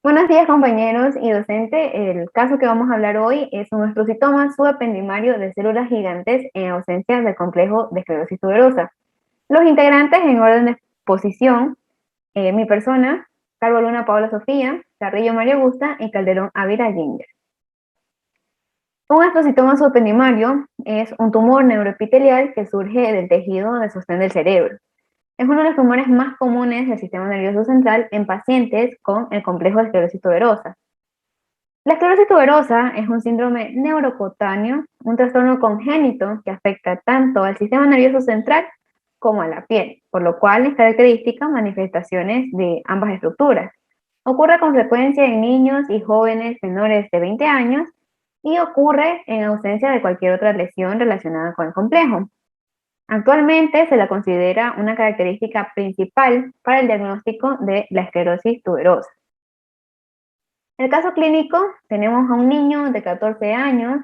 Buenos días, compañeros y docente. El caso que vamos a hablar hoy es un osteocitoma subependimario de células gigantes en ausencia del complejo de esclerosis tuberosa. Los integrantes en orden de exposición, mi persona, Calvo Luna Paola Sofía, Carrillo María Augusta y Calderón Ávila Ginger. Un osteocitoma subependimario es un tumor neuroepitelial que surge del tejido de sostén del cerebro. Es uno de los tumores más comunes del sistema nervioso central en pacientes con el complejo de esclerosis tuberosa. La esclerosis tuberosa es un síndrome neurocutáneo, un trastorno congénito que afecta tanto al sistema nervioso central como a la piel, por lo cual es característica manifestaciones de ambas estructuras. Ocurre con frecuencia en niños y jóvenes menores de 20 años y ocurre en ausencia de cualquier otra lesión relacionada con el complejo. Actualmente se la considera una característica principal para el diagnóstico de la esclerosis tuberosa. En el caso clínico, tenemos a un niño de 14 años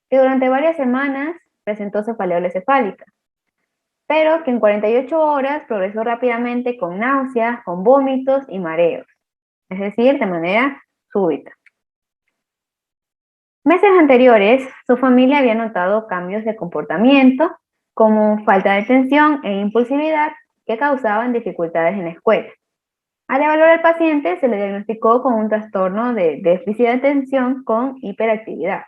que durante varias semanas presentó cefalea cefálica, pero que en 48 horas progresó rápidamente con náuseas, con vómitos y mareos, es decir, de manera súbita. Meses anteriores, su familia había notado cambios de comportamiento, como falta de atención e impulsividad, que causaban dificultades en la escuela. Al evaluar al paciente, se le diagnosticó con un trastorno de déficit de atención con hiperactividad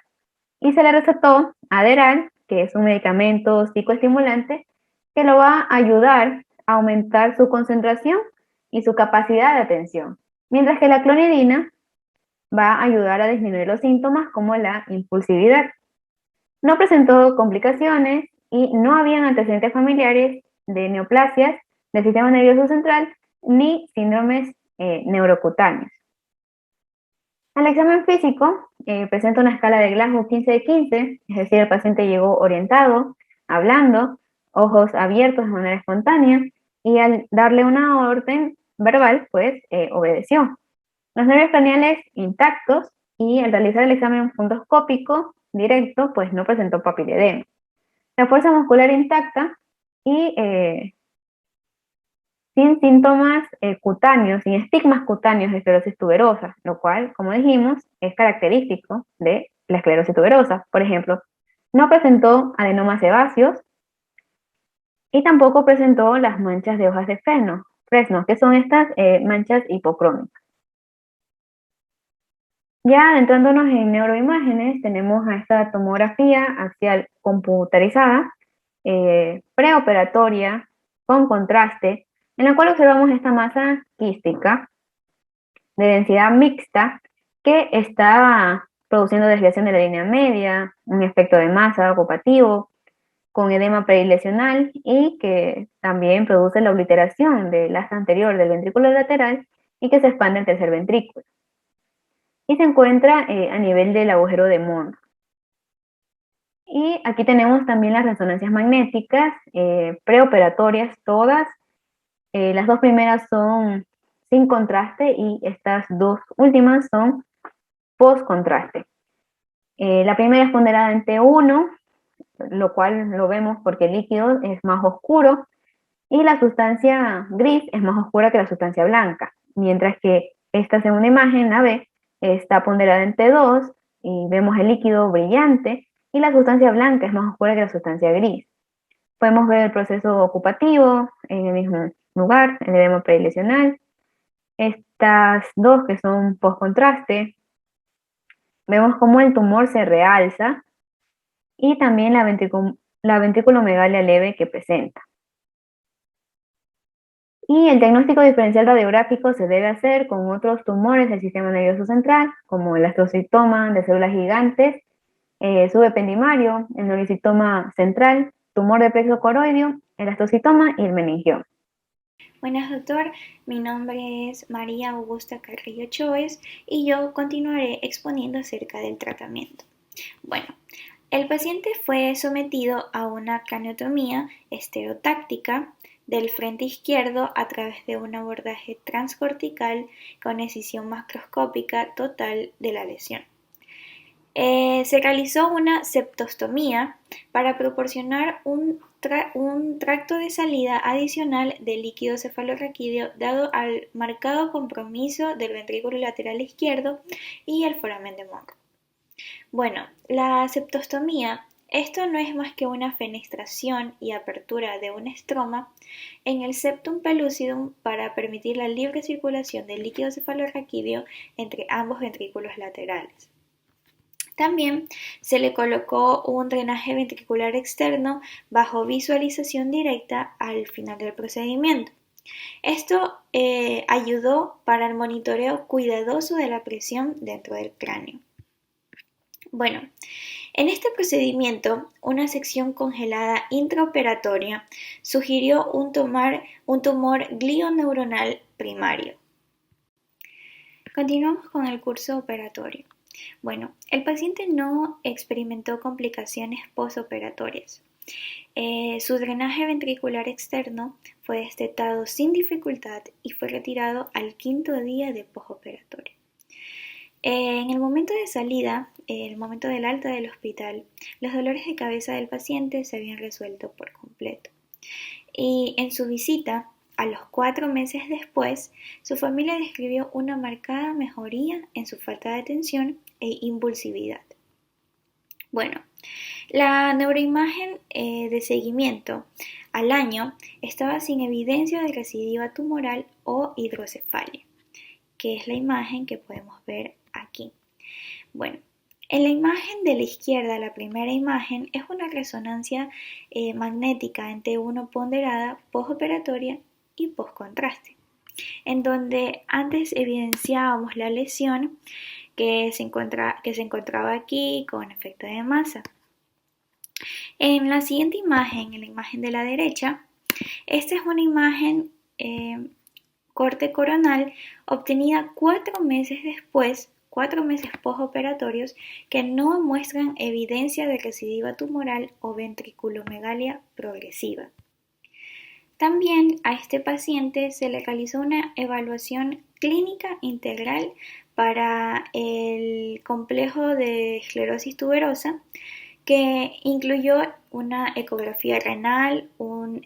y se le recetó Aderal, que es un medicamento psicoestimulante que lo va a ayudar a aumentar su concentración y su capacidad de atención, mientras que la clonidina va a ayudar a disminuir los síntomas como la impulsividad. No presentó complicaciones y no habían antecedentes familiares de neoplasias del sistema nervioso central ni síndromes neurocutáneos. Al examen físico, presenta una escala de Glasgow 15 de 15, es decir, el paciente llegó orientado, hablando, ojos abiertos de manera espontánea, y al darle una orden verbal, pues obedeció. Los nervios craneales intactos, y al realizar el examen fundoscópico directo, pues no presentó papiledema. La fuerza muscular intacta y sin síntomas cutáneos, sin estigmas cutáneos de esclerosis tuberosa, lo cual, como dijimos, es característico de la esclerosis tuberosa. Por ejemplo, no presentó adenomas sebáceos y tampoco presentó las manchas de hojas de fresno, que son estas manchas hipocrómicas. Ya adentrándonos en neuroimágenes, tenemos a esta tomografía axial computarizada, preoperatoria, con contraste, en la cual observamos esta masa quística de densidad mixta que está produciendo desviación de la línea media, un efecto de masa ocupativo, con edema perilesional y que también produce la obliteración del asa anterior del ventrículo lateral y que se expande el tercer ventrículo. Y se encuentra a nivel del agujero de Monro. Y aquí tenemos también las resonancias magnéticas preoperatorias, todas. Las dos primeras son sin contraste y estas dos últimas son post contraste. La primera es ponderada en T1, lo cual lo vemos porque el líquido es más oscuro y la sustancia gris es más oscura que la sustancia blanca, mientras que esta segunda imagen, la B, está ponderada en T2 y vemos el líquido brillante y la sustancia blanca es más oscura que la sustancia gris. Podemos ver el proceso ocupativo en el mismo lugar, el edema predileccional. Estas dos que son post-contraste, vemos cómo el tumor se realza y también la ventriculomegalia leve que presenta. Y el diagnóstico diferencial radiográfico se debe hacer con otros tumores del sistema nervioso central, como el astrocitoma de células gigantes, subependimario, el neurocitoma central, tumor de plexo coroideo, el astrocitoma y el meningioma. Buenas, doctor. Mi nombre es María Augusta Carrillo Choes y yo continuaré exponiendo acerca del tratamiento. Bueno, el paciente fue sometido a una craniotomía estereotáctica del frente izquierdo a través de un abordaje transcortical con escisión macroscópica total de la lesión. Se realizó una septostomía para proporcionar un un tracto de salida adicional de líquido cefalorraquídeo dado al marcado compromiso del ventrículo lateral izquierdo y el foramen de Monro. Bueno, la septostomía, esto no es más que una fenestración y apertura de un estroma en el septum pellucidum para permitir la libre circulación del líquido cefalorraquídeo entre ambos ventrículos laterales. También se le colocó un drenaje ventricular externo bajo visualización directa al final del procedimiento. Esto ayudó para el monitoreo cuidadoso de la presión dentro del cráneo. Bueno, en este procedimiento, una sección congelada intraoperatoria sugirió un tumor glioneuronal primario. Continuamos con el curso operatorio. Bueno, el paciente no experimentó complicaciones postoperatorias. Su drenaje ventricular externo fue destetado sin dificultad y fue retirado al 5º día de postoperatorio. En el momento de salida, el momento del alta del hospital, los dolores de cabeza del paciente se habían resuelto por completo. Y en su visita, a los 4 meses después, su familia describió una marcada mejoría en su falta de atención e impulsividad. Bueno, la neuroimagen de seguimiento al año estaba sin evidencia de recidiva tumoral o hidrocefalia, que es la imagen que podemos ver aquí. Bueno, en la imagen de la izquierda, la primera imagen, es una resonancia magnética en T1 ponderada postoperatoria y postcontraste, en donde antes evidenciábamos la lesión que se encontraba aquí con efecto de masa. En la siguiente imagen, en la imagen de la derecha, esta es una imagen corte coronal obtenida 4 meses después, 4 meses postoperatorios, que no muestran evidencia de recidiva tumoral o ventriculomegalia progresiva. También a este paciente se le realizó una evaluación clínica integral para el complejo de esclerosis tuberosa, que incluyó una ecografía renal, una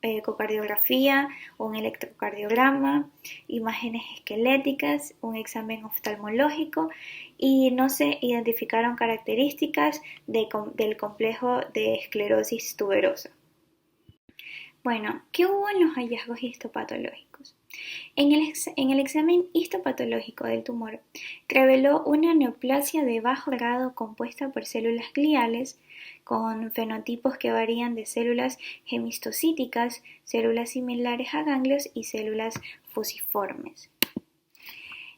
ecocardiografía, un electrocardiograma, imágenes esqueléticas, un examen oftalmológico, y no se identificaron características del complejo de esclerosis tuberosa. Bueno, ¿qué hubo en los hallazgos histopatológicos? En el examen histopatológico del tumor, reveló una neoplasia de bajo grado compuesta por células gliales, con fenotipos que varían de células hemistocíticas, células similares a ganglios y células fusiformes.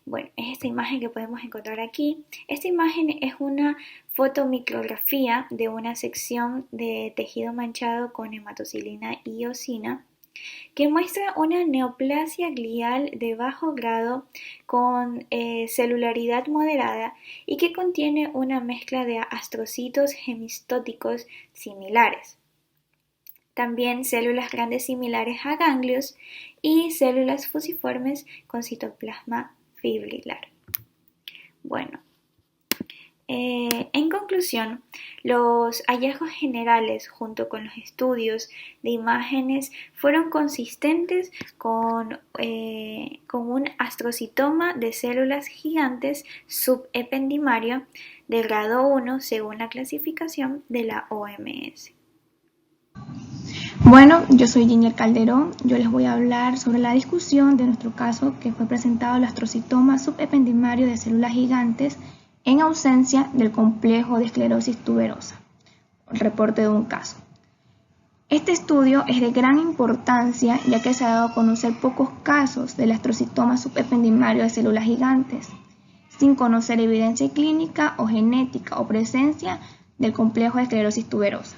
Bueno, es esta imagen que podemos encontrar aquí. Esta imagen es una fotomicrografía de una sección de tejido manchado con hematocilina y eosina, que muestra una neoplasia glial de bajo grado con celularidad moderada y que contiene una mezcla de astrocitos hemistóticos similares. También células grandes similares a ganglios y células fusiformes con citoplasma fibrilar. Bueno, en conclusión, los hallazgos generales junto con los estudios de imágenes fueron consistentes con un astrocitoma de células gigantes subependimario de grado 1 según la clasificación de la OMS. Bueno, yo soy Ginger Calderón. Yo les voy a hablar sobre la discusión de nuestro caso que fue presentado el astrocitoma subependimario de células gigantes en ausencia del complejo de esclerosis tuberosa. El reporte de un caso. Este estudio es de gran importancia ya que se ha dado a conocer pocos casos del astrocitoma subependimario de células gigantes, sin conocer evidencia clínica o genética o presencia del complejo de esclerosis tuberosa.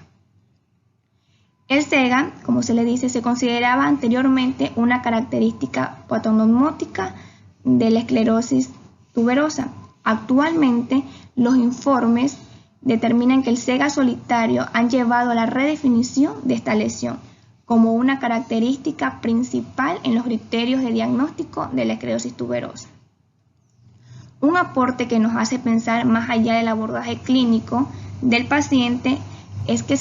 El SEGA, como se le dice, se consideraba anteriormente una característica patognomónica de la esclerosis tuberosa. Actualmente, los informes determinan que el SEGA solitario han llevado a la redefinición de esta lesión como una característica principal en los criterios de diagnóstico de la esclerosis tuberosa. Un aporte que nos hace pensar más allá del abordaje clínico del paciente es que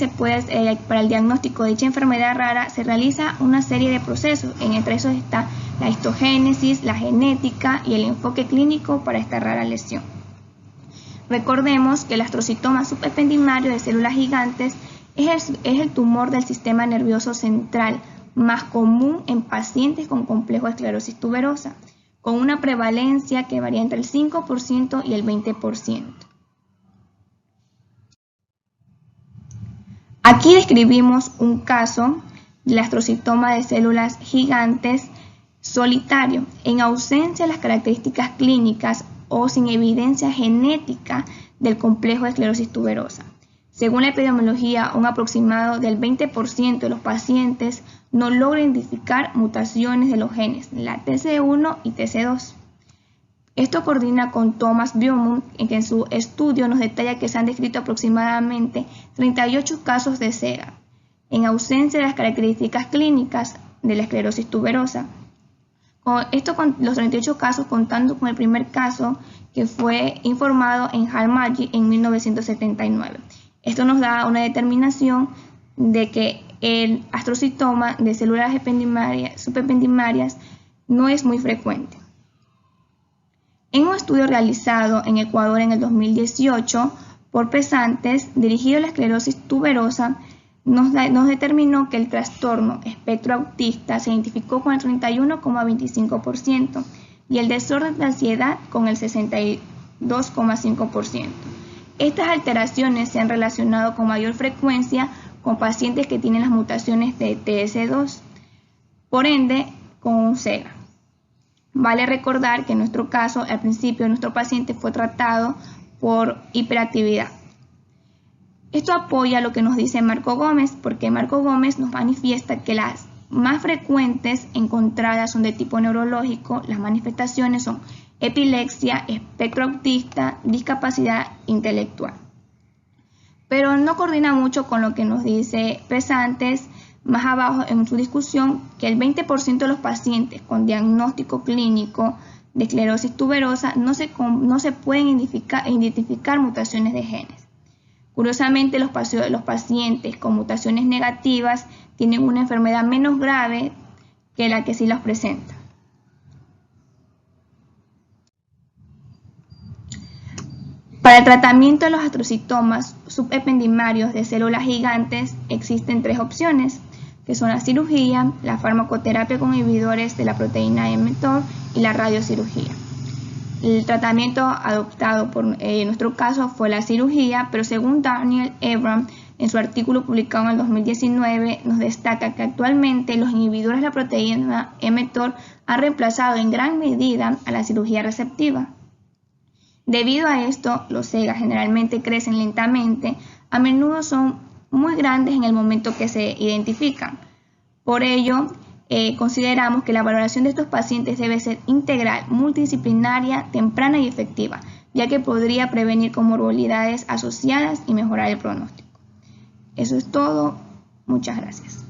para el diagnóstico de dicha enfermedad rara se realiza una serie de procesos. Entre esos está la histogénesis, la genética y el enfoque clínico para esta rara lesión. Recordemos que el astrocitoma subependimario de células gigantes es el tumor del sistema nervioso central más común en pacientes con complejo de esclerosis tuberosa, con una prevalencia que varía entre el 5% y el 20%. Aquí describimos un caso del astrocitoma de células gigantes solitario, en ausencia de las características clínicas o sin evidencia genética del complejo de esclerosis tuberosa. Según la epidemiología, un aproximado del 20% de los pacientes no logra identificar mutaciones de los genes, la TC1 y TC2. Esto coordina con Thomas Beaumont, en que en su estudio nos detalla que se han descrito aproximadamente 38 casos de SERA, en ausencia de las características clínicas de la esclerosis tuberosa. Esto con los 38 casos contando con el primer caso que fue informado en Hal-Maggi en 1979. Esto nos da una determinación de que el astrocitoma de células subependimarias no es muy frecuente. En un estudio realizado en Ecuador en el 2018 por Pesantes, dirigido a la esclerosis tuberosa, nos determinó que el trastorno espectro autista se identificó con el 31,25% y el desorden de ansiedad con el 62,5%. Estas alteraciones se han relacionado con mayor frecuencia con pacientes que tienen las mutaciones de TS2, por ende con un SERA. Vale recordar que en nuestro caso, al principio, nuestro paciente fue tratado por hiperactividad. Esto apoya lo que nos dice Marco Gómez, porque Marco Gómez nos manifiesta que las más frecuentes encontradas son de tipo neurológico. Las manifestaciones son epilepsia, espectro autista, discapacidad intelectual. Pero no coordina mucho con lo que nos dice Pesantes más abajo en su discusión, que el 20% de los pacientes con diagnóstico clínico de esclerosis tuberosa no se pueden identificar mutaciones de genes. Curiosamente, los pacientes con mutaciones negativas tienen una enfermedad menos grave que la que sí las presenta. Para el tratamiento de los astrocitomas subependimarios de células gigantes existen tres opciones, que son la cirugía, la farmacoterapia con inhibidores de la proteína mTOR y la radiocirugía. El tratamiento adoptado en nuestro caso fue la cirugía, pero según Daniel Abram, en su artículo publicado en el 2019, nos destaca que actualmente los inhibidores de la proteína mTOR han reemplazado en gran medida a la cirugía receptiva. Debido a esto, los SEGA generalmente crecen lentamente, a menudo son muy grandes en el momento que se identifican. Por ello, consideramos que la valoración de estos pacientes debe ser integral, multidisciplinaria, temprana y efectiva, ya que podría prevenir comorbilidades asociadas y mejorar el pronóstico. Eso es todo. Muchas gracias.